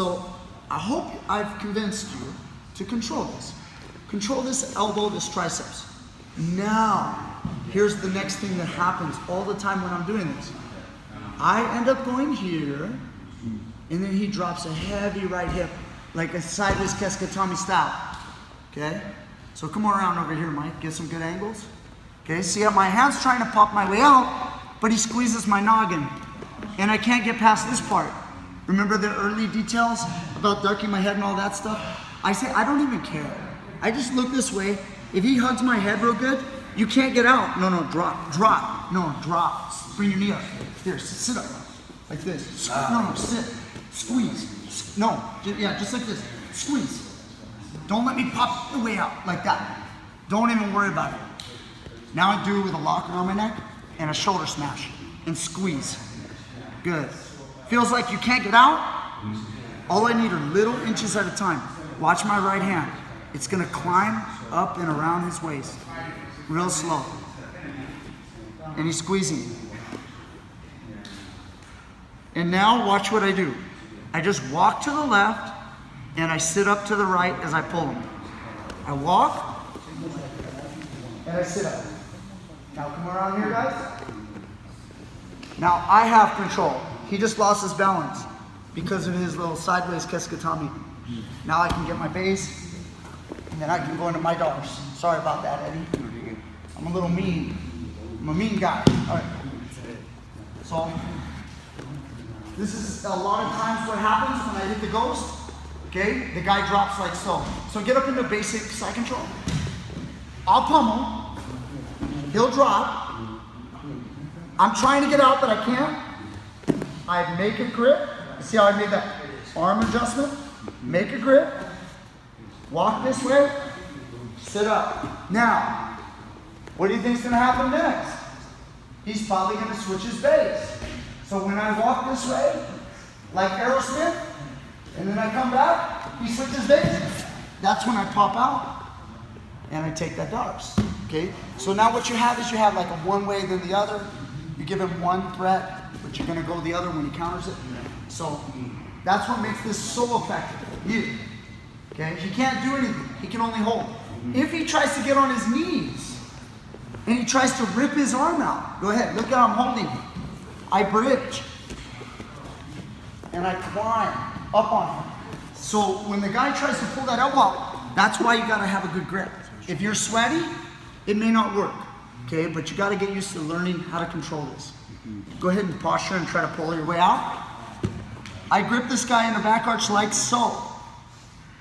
So I hope I've convinced you to control this. Control this elbow, this triceps. Now, here's the next thing that happens all the time when I'm doing this. I end up going here, and then he drops a heavy right hip, like a sideways Keskatami style. Okay? So come on around over here, Mike. Get some good angles. Okay, see how my hand's trying to pop my way out, but he squeezes my noggin. And I can't get past this part. Remember the early details about ducking my head and all that stuff? I say, I don't even care. I just look this way. If he hugs my head real good, you can't get out. No, drop. No, drop. Bring your knee up. Here, sit up. Like this. No, sit. Squeeze. No, yeah, just like this. Squeeze. Don't let me pop the way out like that. Don't even worry about it. Now I do it with a lock around my neck and a shoulder smash and squeeze. Good. Feels like you can't get out? All I need are little inches at a time. Watch my right hand. It's gonna climb up and around his waist. Real slow. And he's squeezing. And now watch what I do. I just walk to the left and I sit up to the right as I pull him. I walk and I sit up. Now come around here, guys. Now I have control. He just lost his balance because of his little sideways Keskatami. Now I can get my base, and then I can go into my dollars. Sorry about that, Eddie. I'm a little mean. I'm a mean guy. All right. So this is a lot of times what happens when I hit the ghost. Okay, the guy drops like so. So get up into basic side control. I'll pummel. He'll drop. I'm trying to get out, but I can't. I make a grip. See how I made that arm adjustment? Make a grip. Walk this way. Sit up. Now, what do you think is going to happen next? He's probably going to switch his base. So when I walk this way, like Aerosmith, and then I come back, he switches base. That's when I pop out and I take that dollars. Okay? So now what you have is you have like a one way then the other. You give him one threat, but you're gonna go the other when he counters it. So that's what makes this so effective. Okay? He can't do anything. He can only hold. If he tries to get on his knees and he tries to rip his arm out, go ahead. Look how I'm holding him. I bridge and I climb up on him. So when the guy tries to pull that elbow out, that's why you gotta have a good grip. If you're sweaty, it may not work. Okay, but you got to get used to learning how to control this. Go ahead and posture and try to pull your way out. I grip this guy in the back arch like so.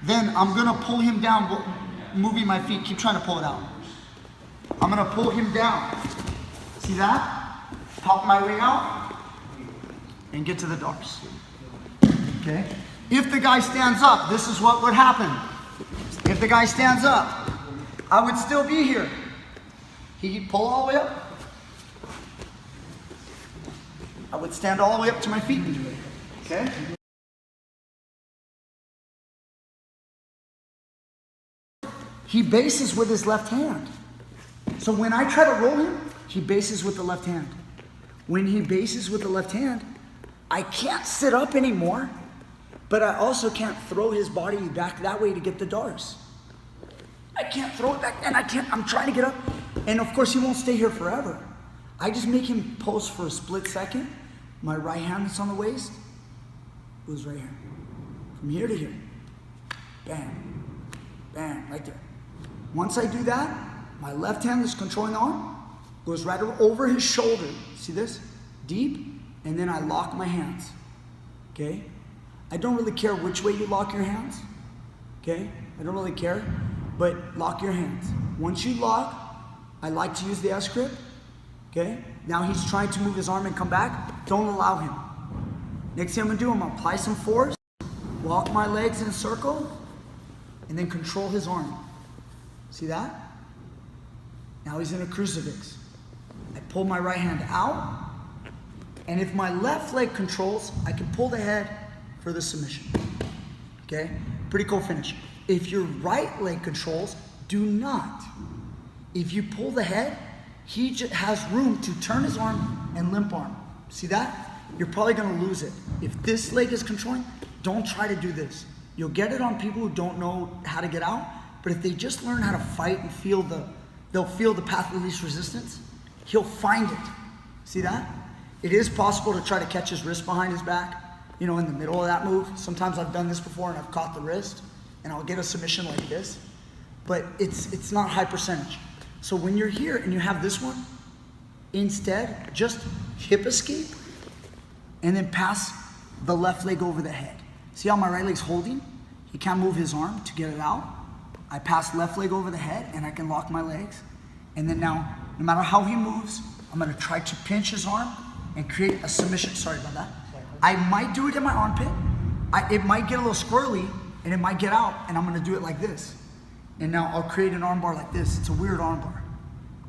Then I'm going to pull him down, moving my feet. Keep trying to pull it out. I'm going to pull him down. See that? Pop my way out and get to the doors. Okay? If the guy stands up, this is what would happen. If the guy stands up, I would still be here. He'd pull all the way up. I would stand all the way up to my feet and do it. Okay? He bases with his left hand. So when I try to roll him, he bases with the left hand. When he bases with the left hand, I can't sit up anymore, but I also can't throw his body back that way to get the doors. I can't throw it back, and I'm trying to get up. And of course, he won't stay here forever. I just make him pose for a split second. My right hand that's on the waist goes right here. From here to here. Bam. Bam, right there. Once I do that, my left hand that's controlling the arm goes right over his shoulder. See this? Deep. And then I lock my hands. Okay? I don't really care which way you lock your hands. Okay? I don't really care. But lock your hands. Once you lock, I like to use the S grip. Okay? Now he's trying to move his arm and come back. Don't allow him. Next thing I'm gonna do, I'm gonna apply some force, walk my legs in a circle, and then control his arm. See that? Now he's in a crucifix. I pull my right hand out, and if my left leg controls, I can pull the head for the submission. Okay? Pretty cool finish. If your right leg controls, do not. If you pull the head, he has room to turn his arm and limp arm. See that? You're probably gonna lose it. If this leg is controlling, don't try to do this. You'll get it on people who don't know how to get out, but if they just learn how to fight and they'll feel the path of least resistance, he'll find it. See that? It is possible to try to catch his wrist behind his back, you know, in the middle of that move. Sometimes I've done this before and I've caught the wrist and I'll get a submission like this, but it's not high percentage. So when you're here and you have this one, instead, just hip escape and then pass the left leg over the head. See how my right leg's holding? He can't move his arm to get it out. I pass left leg over the head and I can lock my legs. And then now, no matter how he moves, I'm gonna try to pinch his arm and create a submission. Sorry about that. I might do it in my armpit. It might get a little squirrely and it might get out and I'm gonna do it like this. And now I'll create an armbar like this. It's a weird armbar.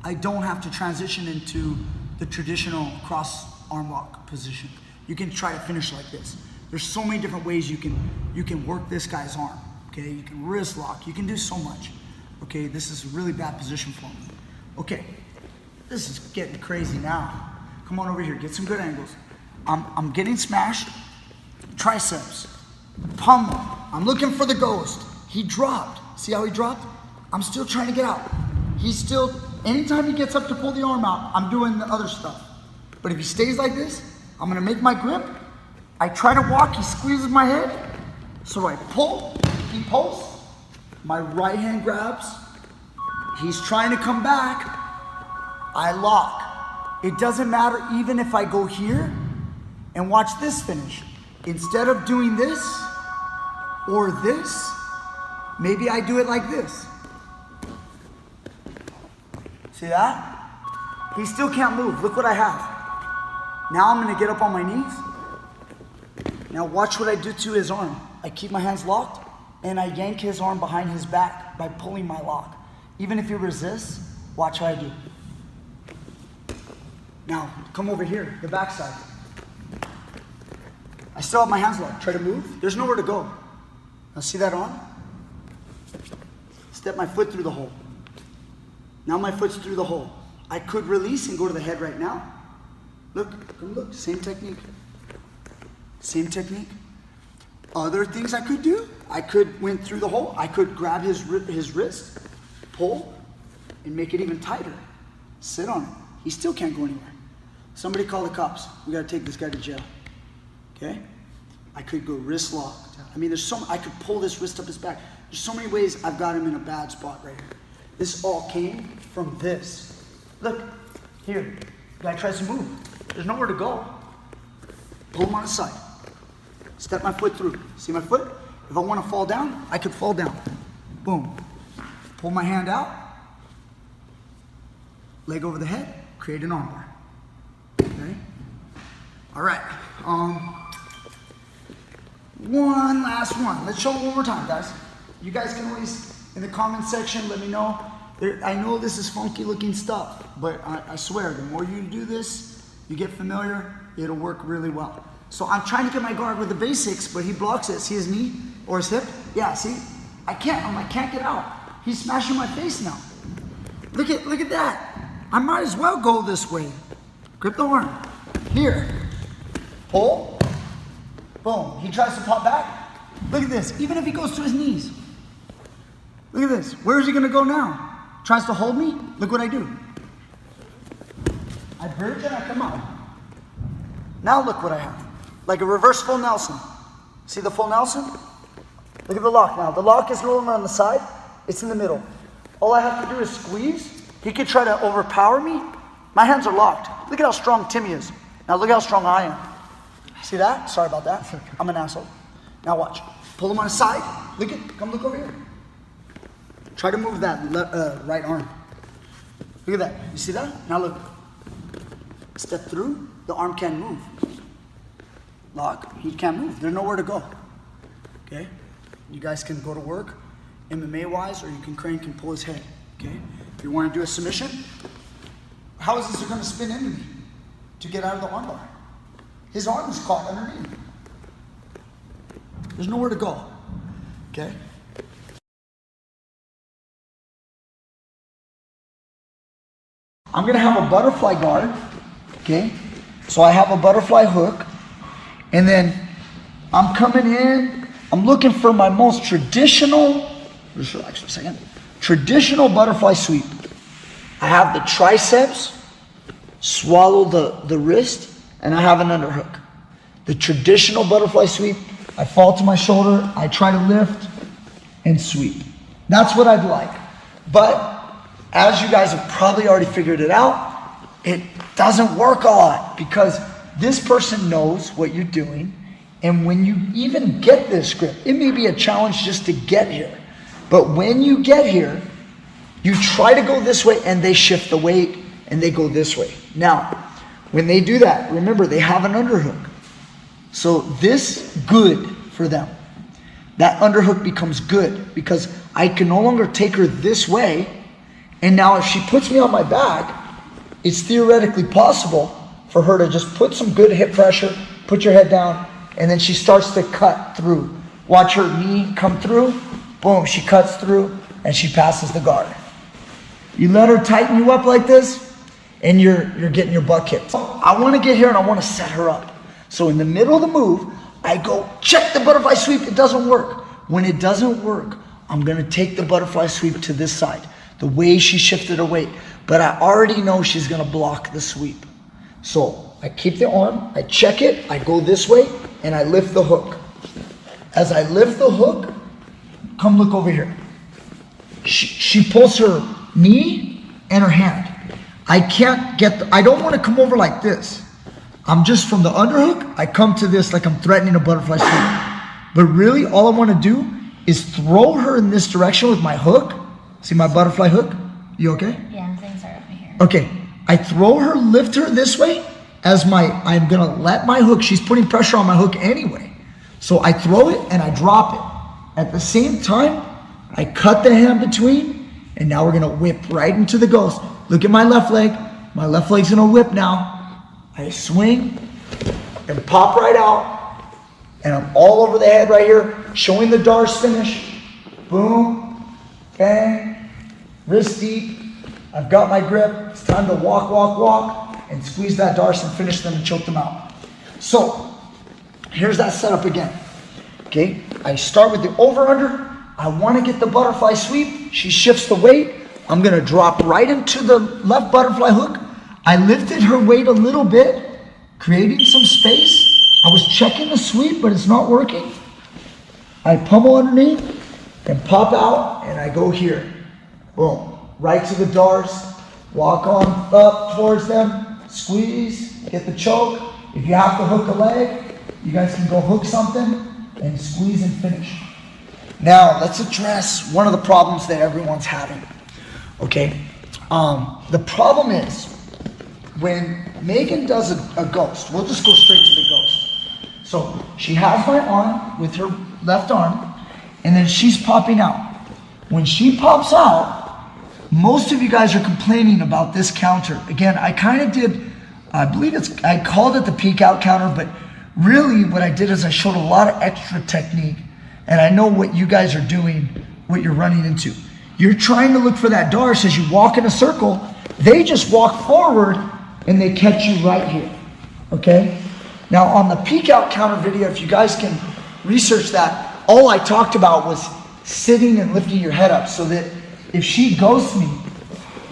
I don't have to transition into the traditional cross arm lock position. You can try to finish like this. There's so many different ways you can work this guy's arm. Okay, you can wrist lock. You can do so much. Okay, this is a really bad position for me. Okay, this is getting crazy now. Come on over here, get some good angles. I'm getting smashed. Triceps, pummel. I'm looking for the ghost. He dropped. See how he dropped? I'm still trying to get out. He's still, anytime he gets up to pull the arm out, I'm doing the other stuff. But if he stays like this, I'm gonna make my grip. I try to walk, he squeezes my head. So I pull, he pulls. My right hand grabs. He's trying to come back. I lock. It doesn't matter even if I go here and watch this finish. Instead of doing this or this, maybe I do it like this. See that? He still can't move. Look what I have. Now I'm gonna get up on my knees. Now watch what I do to his arm. I keep my hands locked and I yank his arm behind his back by pulling my lock. Even if he resists, watch how I do. Now, come over here, the backside. I still have my hands locked. Try to move. There's nowhere to go. Now see that arm? Step my foot through the hole. Now my foot's through the hole. I could release and go to the head right now. Look, come look, same technique. Same technique. Other things I could do, I could went through the hole. I could grab his wrist, pull, and make it even tighter. Sit on it. He still can't go anywhere. Somebody call the cops. We gotta take this guy to jail. Okay? I could go wrist lock. I mean, I could pull this wrist up his back. There's so many ways I've got him in a bad spot right here. This all came from this. Look, here, the guy tries to move. There's nowhere to go. Pull him on his side. Step my foot through. See my foot? If I want to fall down, I could fall down. Boom. Pull my hand out. Leg over the head. Create an armbar. Okay? All right. One last one. Let's show it one more time, guys. You guys can always, in the comment section, let me know. I know this is funky looking stuff, but I swear, the more you do this, you get familiar, it'll work really well. So I'm trying to get my guard with the basics, but he blocks it. See his knee or his hip? Yeah, see? I can't get out. He's smashing my face now. Look at that. I might as well go this way. Grip the arm. Here. Pull. Boom. He tries to pop back. Look at this. Even if he goes to his knees. Look at this. Where is he going to go now? Tries to hold me. Look what I do. I bridge and I come out. Now look what I have. Like a reverse full Nelson. See the full Nelson? Look at the lock now. The lock is no longer on the side. It's in the middle. All I have to do is squeeze. He could try to overpower me. My hands are locked. Look at how strong Timmy is. Now look how strong I am. See that? Sorry about that. I'm an asshole. Now watch. Pull him on his side. Come look over here. Try to move that right arm. Look at that. You see that? Now look. Step through. The arm can't move. Lock. He can't move. There's nowhere to go. Okay? You guys can go to work, MMA-wise, or you can crank and pull his head. Okay? If you want to do a submission, how is this going to spin into me to get out of the armbar? His arm is caught underneath. There's nowhere to go. Okay? I'm going to have a butterfly guard. Okay? So I have a butterfly hook. And then I'm coming in. I'm looking for my most traditional, just relax for a second, traditional butterfly sweep. I have the triceps, swallow the wrist, and I have an underhook. The traditional butterfly sweep, I fall to my shoulder, I try to lift and sweep. That's what I'd like. But as you guys have probably already figured it out, it doesn't work a lot because this person knows what you're doing. And when you even get this grip, it may be a challenge just to get here. But when you get here, you try to go this way and they shift the weight and they go this way. Now, when they do that, remember they have an underhook. So this good for them. That underhook becomes good because I can no longer take her this way. And now if she puts me on my back, it's theoretically possible for her to just put some good hip pressure, put your head down, and then she starts to cut through. Watch her knee come through. Boom, she cuts through and she passes the guard. You let her tighten you up like this and you're getting your butt kicked. I want to get here and I want to set her up. So in the middle of the move, I go check the butterfly sweep. It doesn't work. When it doesn't work, I'm going to take the butterfly sweep to this side, the way she shifted her weight. But I already know she's going to block the sweep. So I keep the arm, I check it, I go this way, and I lift the hook. As I lift the hook, come look over here. She pulls her knee and her hand. I don't want to come over like this. I'm just from the underhook, I come to this like I'm threatening a butterfly sweep. But really, all I want to do is throw her in this direction with my hook. See my butterfly hook? You okay? Yeah, things are over here. Okay, I throw her, lift her this way I'm gonna let my hook, she's putting pressure on my hook anyway. So I throw it and I drop it. At the same time, I cut the hand between, and now we're gonna whip right into the ghost. Look at my left leg. My left leg's gonna whip now. I swing and pop right out, and I'm all over the head right here, showing the Darce finish. Boom, bang, wrist deep. I've got my grip. It's time to walk, and squeeze that Darce and finish them and choke them out. So, here's that setup again. Okay, I start with the over-under. I want to get the butterfly sweep. She shifts the weight. I'm going to drop right into the left butterfly hook. I lifted her weight a little bit, creating some space. I was checking the sweep, but it's not working. I pummel underneath and pop out, and I go here. Boom. Right to the Darce. Walk on up towards them. Squeeze. Get the choke. If you have to hook a leg, you guys can go hook something and squeeze and finish. Now, let's address one of the problems that everyone's having. Okay? The problem is, when Megan does a ghost, we'll just go straight to the ghost. So, she has my arm with her left arm, and then she's popping out. When she pops out, most of you guys are complaining about this counter. Again, I kind of did, I called it the peek out counter, but really what I did is I showed a lot of extra technique, and I know what you guys are doing, what you're running into. You're trying to look for that Darce as you walk in a circle. They just walk forward and they catch you right here, okay? Now on the peek out counter video, if you guys can research that, all I talked about was sitting and lifting your head up so that if she ghosts me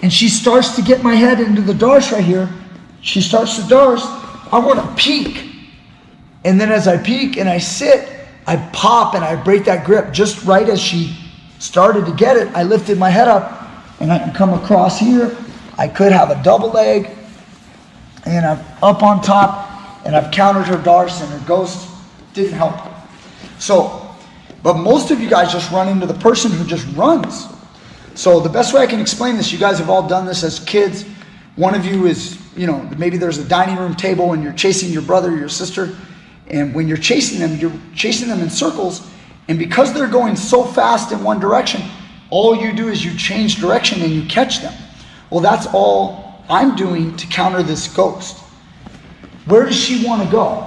and she starts to get my head into the Darce right here, she starts to Darce, I want to peek. And then as I peek and I sit, I pop and I break that grip just right as she started to get it. I lifted my head up and I can come across here. I could have a double leg and I'm up on top and I've countered her Darce and her ghost didn't help. So, but most of you guys just run into the person who just runs. So the best way I can explain this, you guys have all done this as kids. One of you is, maybe there's a dining room table and you're chasing your brother or your sister. And when you're chasing them in circles. And because they're going so fast in one direction, all you do is you change direction and you catch them. Well, that's all I'm doing to counter this ghost. Where does she want to go?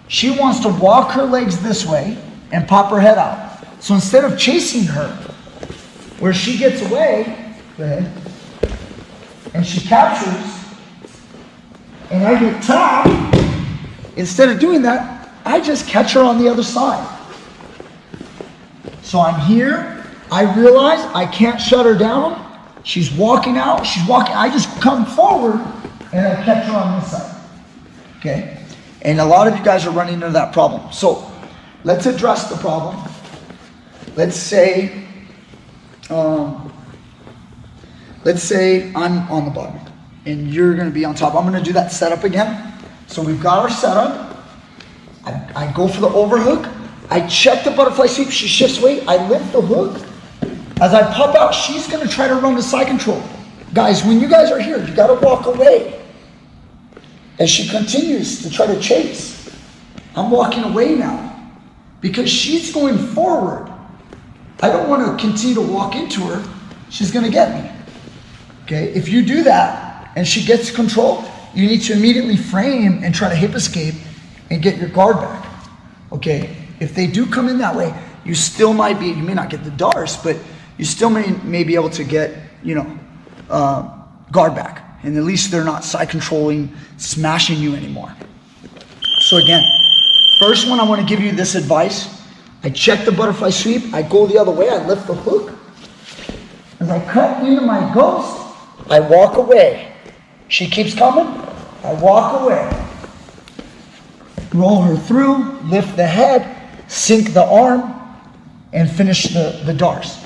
She wants to walk her legs this way and pop her head out. So instead of chasing her, where she gets away, go ahead, and she captures, and I get tapped, instead of doing that, I I just catch her on the other side. So I'm here, I realize I can't shut her down. She's walking out, I just come forward and I catch her on this side. Okay? And a lot of you guys are running into that problem. So let's address the problem. Let's say I'm on the bottom and you're going to be on top. I'm going to do that setup again. So we've got our setup. I go for the overhook. I check the butterfly sweep. She shifts weight. I lift the hook. As I pop out, she's going to try to run the side control. Guys, when you guys are here, you got to walk away. As she continues to try to chase, I'm walking away now because she's going forward. I don't want to continue to walk into her. She's going to get me. Okay, if you do that and she gets control, you need to immediately frame and try to hip escape and get your guard back. Okay, if they do come in that way, you still might be, you may not get the darts, but you still may be able to get, guard back. And at least they're not side controlling, smashing you anymore. So again, first one, I want to give you this advice. I check the butterfly sweep, I go the other way, I lift the hook. As I cut into my ghost, I walk away. She keeps coming, I walk away. Roll her through, lift the head, sink the arm, and finish the darts.